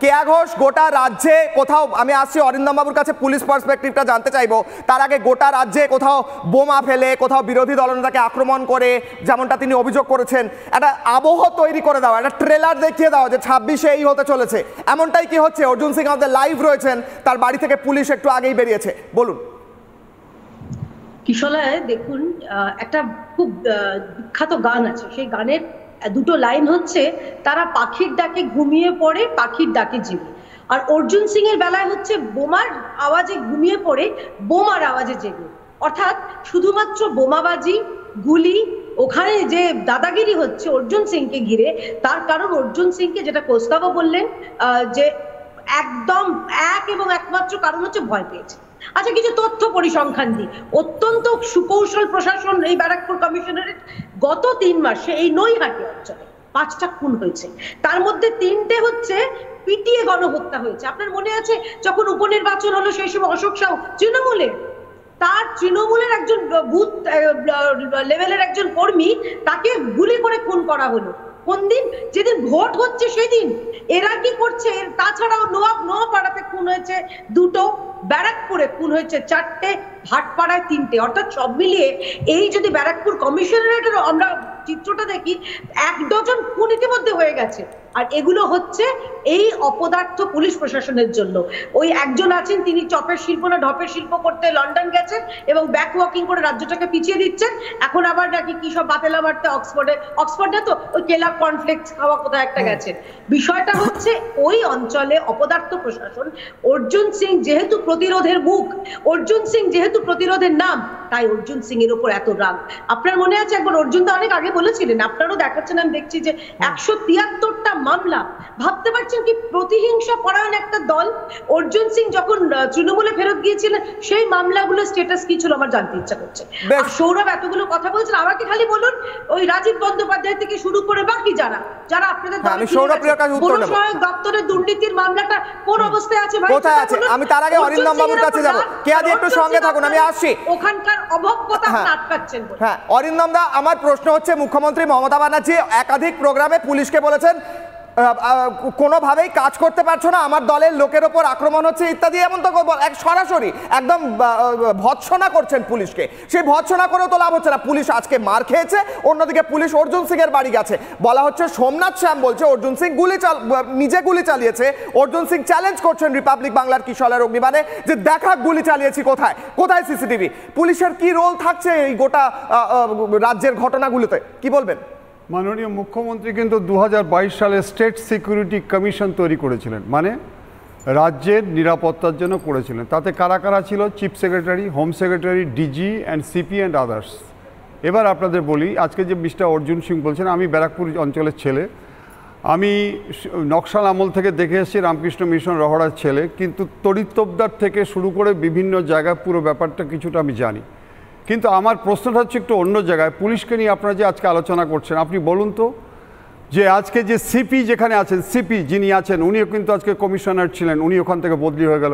কেয়া ঘোষ গোটা রাজ্যে কোথাও, আমি আসছি অরিন্দম বাবুর কাছে পুলিশ পার্সপেক্টিভটা জানতে চাইবো, তার আগে গোটা রাজ্যে কোথাও বোমা ফেলে, কোথাও বিরোধী দলনেতাকে আক্রমণ করে, যেমনটা তিনি অভিযোগ করেছেন, একটা আবহ তৈরি করে দাও, একটা ট্রেলার দেখিয়ে দাও যে 26-এ এই হতে চলেছে, এমনটাই কি হচ্ছে? অর্জুন সিং আমাদের লাইভ রয়েছেন, তার বাড়ি থেকে পুলিশ একটু আগেই বেরিয়েছে, বলুন। কিশলয় দেখুন, একটা খুব বিখ্যাত গান আছে, সেই গানের দুটো লাইন হচ্ছে, তারা পাখির ডাকে ঘুমিয়ে পড়ে, পাখির ডাকে জেগে। আর অর্জুন সিং এর বেলায় হচ্ছে বোমার আওয়াজে ঘুমিয়ে পড়ে, বোমার আওয়াজে জেগে। অর্থাৎ শুধুমাত্র বোমাবাজি, গুলি, ওখানে যে দাদাগিরি হচ্ছে অর্জুন সিংকে ঘিরে, তার কারণ অর্জুন সিংকে, যেটা কোস্তাবা বললেন, যে একদম এক এবং একমাত্র কারণ হচ্ছে ভয় পেয়েছে। আচ্ছা, কিছু তথ্য পরিসংখ্যান দিই। অত্যন্ত সুকৌশল প্রশাসন এই ব্যারাকপুর কমিশনারেট। গত 3 মাসে এই নৈহাটি অঞ্চলে 5টা খুন হয়েছে, তার মধ্যে 3টে হচ্ছে পিটিয়ে গণহত্যা হয়েছে। আপনার মনে আছে যখন উপনির্বাচন হলো, সেই সময় অশোক সাউ তৃণমূলের, তার তৃণমূলের একজন বুথ লেভেলের একজন কর্মী, তাকে গুলি করে খুন করা হলো। কোন দিন? যেদিন ভোট হচ্ছে সেদিন। এরা কি করছে? তাছাড়াও নোয়াপাড়াতে খুন হয়েছে 2টো, ব্যারাকপুরে খুন হয়েছে 4টে, ভাটপাড়ায় 3টে। অর্থাৎ সব মিলিয়ে এই যদি ব্যারাকপুর কমিশনারেটের আমরা চিত্রটা দেখি, 1 ডজন খুন ইতিমধ্যে হয়ে গেছে। আর এগুলো হচ্ছে এই অপদার্থ পুলিশ প্রশাসনের জন্য। ওই একজন আছেন, তিনি চপের শিল্প না ঢপের শিল্প করতে লন্ডন গেছেন এবং ব্যাক ওয়াকিং করে রাজ্যটাকে পিছিয়ে দিচ্ছেন। এখন আবার নাকি কি সব বাতেলা মারতে অক্সফোর্ড না তো, ওই কেলা কনফ্লিক্ট খাওয়া কোথায় একটা গেছে। বিষয়টা হচ্ছে ওই অঞ্চলে অপদার্থ প্রশাসন। অর্জুন সিং যেহেতু প্রতিরোধের মুখ, অর্জুন সিং যেহেতু প্রতিরোধের নাম, তাই অর্জুন সিং এর উপর এত রাগ। আপনার মনে আছে একবার অর্জুন দা অনেক আগে বলেছিলেন, আপনারও দেখাচ্ছেন, আমি দেখছি যে 173টা মামলা। ভাবতে পারছেন কি প্রতিহিংসা পরায়ণ একটা দল। অর্জুন সিং যখন তৃণমূলে ফেরত গিয়েছিলেন, সেই মামলাগুলো স্ট্যাটাস কি ছিল আমার জানতে ইচ্ছা করছে। আর সৌরভ এতগুলো কথা বলছেন, আমাকে খালি বলুন, ওই রাজীব বন্দ্যোপাধ্যায় থেকে শুরু করে বাকি যারা আপনাদের সহায়ক দপ্তরের দুর্নীতির মামলাটা কোন অবস্থায় আছে, কোথায় আছে? আমি তার আগে অরিন্দম বাবুর কাছে যাব। কেয়াদি একটু সঙ্গে থাকুন, আমি আসছি। ওখানকার অভব্যতা আপনি আটকাচ্ছেন। হ্যাঁ অরিন্দম দা, আমার প্রশ্ন হচ্ছে, মুখ্যমন্ত্রী মমতা ব্যানার্জি একাধিক প্রোগ্রামে পুলিশকে বলেছেন কোনোভাবেই কাজ করতে পারছো না, আমার দলের লোকের ওপর আক্রমণ হচ্ছে ইত্যাদি, এমন তো সরাসরি একদম ভৎসনা করছেন পুলিশকে। সেই ভৎসনা করেও তো লাভ হচ্ছে না। পুলিশ আজকে মার খেয়েছে, অন্যদিকে পুলিশ অর্জুন সিং এর বাড়ি গেছে। বলা হচ্ছে সোমনাথ শ্যাম বলছে অর্জুন সিং নিজে গুলি চালিয়েছে। অর্জুন সিং চ্যালেঞ্জ করছেন রিপাবলিক বাংলার কিশোরের অগ্নিবাণে যে দেখা গুলি চালিয়েছি, কোথায় কোথায় সিসিটিভি? পুলিশের কি রোল থাকছে এই গোটা রাজ্যের ঘটনাগুলোতে, কি বলবেন? মাননীয় মুখ্যমন্ত্রী কিন্তু 2022 সালে স্টেট সিকিউরিটি কমিশন তৈরি করেছিলেন, মানে রাজ্যের নিরাপত্তার জন্য করেছিলেন। তাতে কারা কারা ছিল? Chief secretary, home secretary, DG and CP and others. এবার আপনাদের বলি, আজকে যে মিস্টার অর্জুন সিং বলছেন, আমি ব্যারাকপুর অঞ্চলের ছেলে, আমি নকশাল আমল থেকে দেখে এসেছি, রামকৃষ্ণ মিশন রহড়ার ছেলে, কিন্তু তড়িৎ তোপদার থেকে শুরু করে বিভিন্ন জায়গায় পুরো ব্যাপারটা কিছুটা আমি জানি। কিন্তু আমার প্রশ্নটা হচ্ছে একটু অন্য জায়গায়। পুলিশকে নিয়ে আপনারা যে আজকে আলোচনা করছেন, আপনি বলুন তো, যে আজকে যে সিপি যেখানে আছেন, সিপি যিনি আছেন, উনিও কিন্তু আজকে কমিশনার ছিলেন, উনি ওখান থেকে বদলি হয়ে গেল।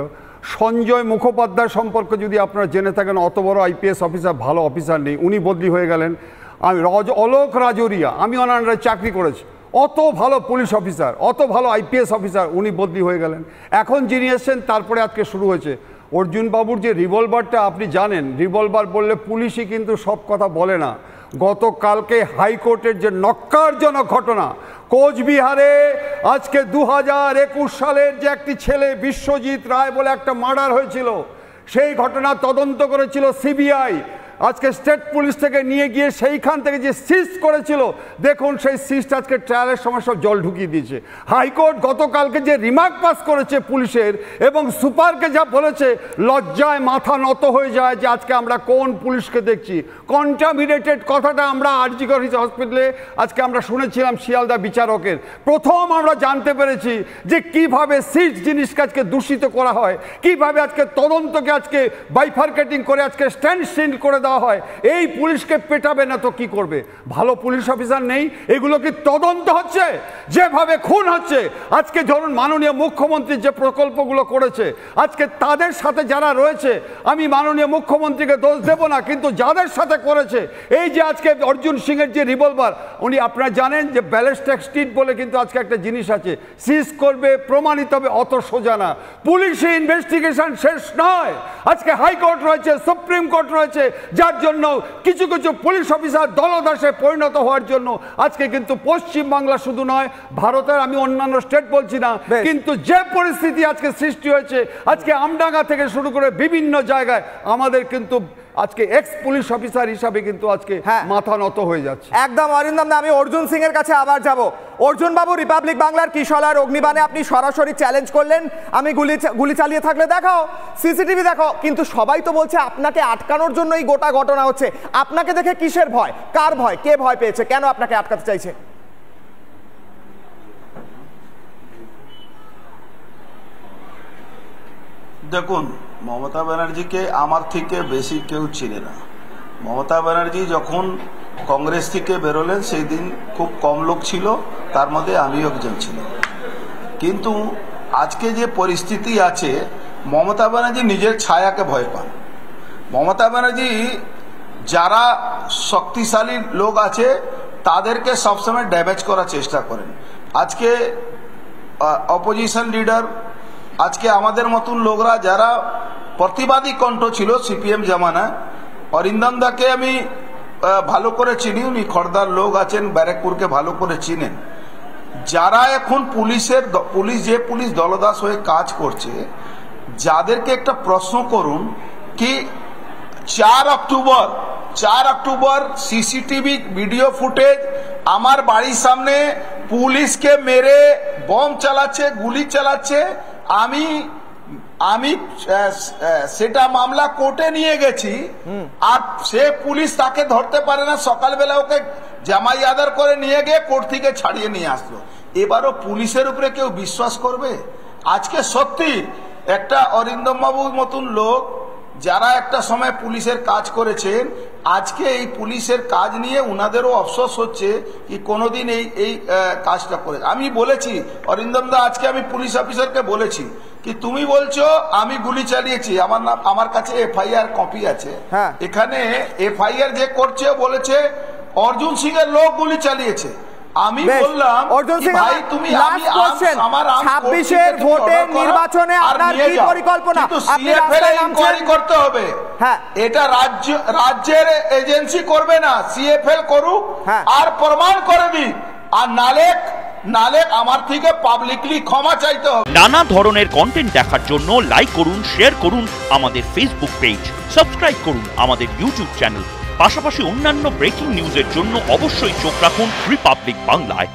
সঞ্জয় মুখোপাধ্যায় সম্পর্কে যদি আপনারা জেনে থাকেন, অত বড় আইপিএস অফিসার, ভালো অফিসার নেই, উনি বদলি হয়ে গেলেন। আমি অলোক রাজরিয়া, আমি ওনার চাকরি করেছি, অত ভালো পুলিশ অফিসার, অত ভালো আইপিএস অফিসার, উনি বদলি হয়ে গেলেন। এখন যিনি এসছেন, তারপরে আজকে শুরু হয়েছে অর্জুন বাবুর যে রিভলভারটা, আপনি জানেন রিভলভার বললে পুলিশই কিন্তু সব কথা বলে না। গতকালকে হাইকোর্টের যে নক্কারজনক ঘটনা, কোচবিহারে আজকে 2021 সালের যে একটি ছেলে বিশ্বজিৎ রায় বলে একটা মার্ডার হয়েছিল, সেই ঘটনা তদন্ত করেছিল সিবিআই। আজকে স্টেট পুলিশ থেকে নিয়ে গিয়ে সেইখান থেকে যে সিজ করেছিল, দেখুন সেই সিজটা আজকে ট্রায়ালের সময় সব জল ঢুকিয়ে দিয়েছে। হাইকোর্ট গতকালকে যে রিমার্ক পাস করেছে পুলিশের এবং সুপারকে যা বলেছে, লজ্জায় মাথা নত হয়ে যায় যে আজকে আমরা কোন পুলিশকে দেখছি। কন্টামিনেটেড কথাটা আমরা আরজিকর হসপিটালে আজকে আমরা শুনেছিলাম শিয়ালদা বিচারকের। প্রথম আমরা জানতে পেরেছি যে কিভাবে সিজ জিনিসকে আজকে দূষিত করা হয়, কিভাবে আজকে তদন্তকে আজকে বাইফার্কেটিং করে আজকে স্ট্যান্ড স্টিল করে দেওয়া হয়। এই পুলিশকে পেটাবে না তো কি করবে? ভালো পুলিশ অফিসার নেই, এগুলো কি তদন্ত হচ্ছে? যেভাবে খুন হচ্ছে, আজকে ধরুন মাননীয় মুখ্যমন্ত্রী যে প্রকল্পগুলো করেছে, আজকে তাদের সাথে যারা রয়েছে, আমি মাননীয় মুখ্যমন্ত্রীকে দোষ দেব না, কিন্তু যাদের সাথে সাথে করেছে। এই যে আজকে অর্জুন সিং এর যে রিভলভার, উনি আপনারা জানেন যে ব্যালিস্টিক স্টিক বলে কিন্তু আজকে একটা জিনিস আছে, সিজ করবে, প্রমাণিত হবে, অত সোজা না। পুলিশে ইনভেস্টিগেশন শেষ নয়। আজকে হাইকোর্ট রয়েছে, সুপ্রিম কোর্ট রয়েছে, যার জন্য কিছু কিছু পুলিশ অফিসার দলদাসে পরিণত হওয়ার জন্য আজকে কিন্তু পশ্চিম বাংলা শুধু নয়, ভারতের, আমি অন্যান্য স্টেট বলছি না, কিন্তু যে পরিস্থিতি আজকে সৃষ্টি হয়েছে, আজকে আমডাঙ্গা থেকে শুরু করে বিভিন্ন জায়গায় আমাদের কিন্তু আজকে এক্স পুলিশ অফিসার হিসাবে কিন্তু আজকে মাথা নত হয়ে যাচ্ছে। একদম অরিন্দম দা, আমি অর্জুন সিং এর কাছে আবার যাব। অর্জুন বাবু, রিপাবলিক বাংলার কিশলার অগ্নিবাণে আপনি সরাসরি চ্যালেঞ্জ করলেন, আমি গুলি চালিয়ে থাকলে দেখাও, সিসিটিভি দেখো, কিন্তু সবাই তো বলছে আপনাকে আটকানোর জন্য এই গোটা ঘটনা হচ্ছে। আপনাকে দেখে কিসের ভয়, কার ভয়, কে ভয় পেয়েছে, কেন আপনাকে আটকাতে চাইছে? দেখুন, মমতা ব্যানার্জিকে আমার থেকে বেশি কেউ চিনে না। মমতা ব্যানার্জি যখন কংগ্রেস থেকে বেরোলেন সেই দিন খুব কম লোক ছিল, তার মধ্যে আমিও একজন ছিলাম। কিন্তু আজকে যে পরিস্থিতি আছে, মমতা ব্যানার্জি নিজের ছায়াকে ভয় পান। মমতা ব্যানার্জি যারা শক্তিশালী লোক আছে তাদেরকে সবসময় ড্যামেজ করার চেষ্টা করেন। আজকে অপোজিশন লিডার, আজকে আমাদের মতন লোকরা যারা প্রতিবাদী কণ্ঠ ছিল সিপিএম জামানায়, অরিন্দম দাকে আমি ভালো করে চিনি, উনি খড়দার লোক আছেন, ব্যারাকপুরকে ভালো করে চিনেন। যারা এখন পুলিশ দলদাস হয়ে কাজ করছে, যাদেরকে একটা প্রশ্ন করুন কি 4 অক্টোবর সিসিটিভি ভিডিও ফুটেজ আমার বাড়ির সামনে পুলিশকে মেরে বম চালাচ্ছে, গুলি চালাচ্ছে, আমি সেটা মামলা কোর্টে নিয়ে গেছি, আর সে পুলিশ তাকে ধরতে পারে না, সকালবেলা ওকে জামাই আদার করে নিয়ে গিয়ে কোর্ট থেকে ছাড়িয়ে নিয়ে আসলো। এবারও পুলিশের উপরে কেউ বিশ্বাস করবে? আজকে সত্যি একটা অরিন্দম বাবুর মতন লোক যারা একটা সময় পুলিশের কাজ করেছেন, আজকে এই পুলিশের কাজ নিয়ে উনাদেরও আফসোস হচ্ছে কি কোনোদিন এই কাজটা করে। আমি বলেছি অরিন্দম দা, আজকে আমি পুলিশ অফিসারকে বলেছি কি তুমি বলছো আমি গুলি চালিয়েছি, আমার কাছে এফআইআর কপি আছে, এখানে এফআইআর যে করছে বলেছে অর্জুন সিং এর লোক গুলি চালিয়েছে। আমি বললাম অর্জুন সিং, ভাই তুমি আমার 26 এর ভোটের নির্বাচনে আপনার কি পরিকল্পনা? আপনি রাস্তায় ইনকোয়ারি করতে হবে। হ্যাঁ, এটা রাজ্যের এজেন্সি করবে না, সিএফএল করুক আর প্রমাণ করে দিক, আর নালে আমার থেকে পাবলিকলি ক্ষমা চাইতে হবে। নানা ধরনের কন্টেন্ট দেখার জন্য লাইক করুন, শেয়ার করুন আমাদের ফেসবুক পেজ, সাবস্ক্রাইব করুন আমাদের ইউটিউব চ্যানেল। পাশাপাশি অন্যান্য ব্রেকিং নিউজের জন্য অবশ্যই চোখ রাখুন রিপাবলিক বাংলায়।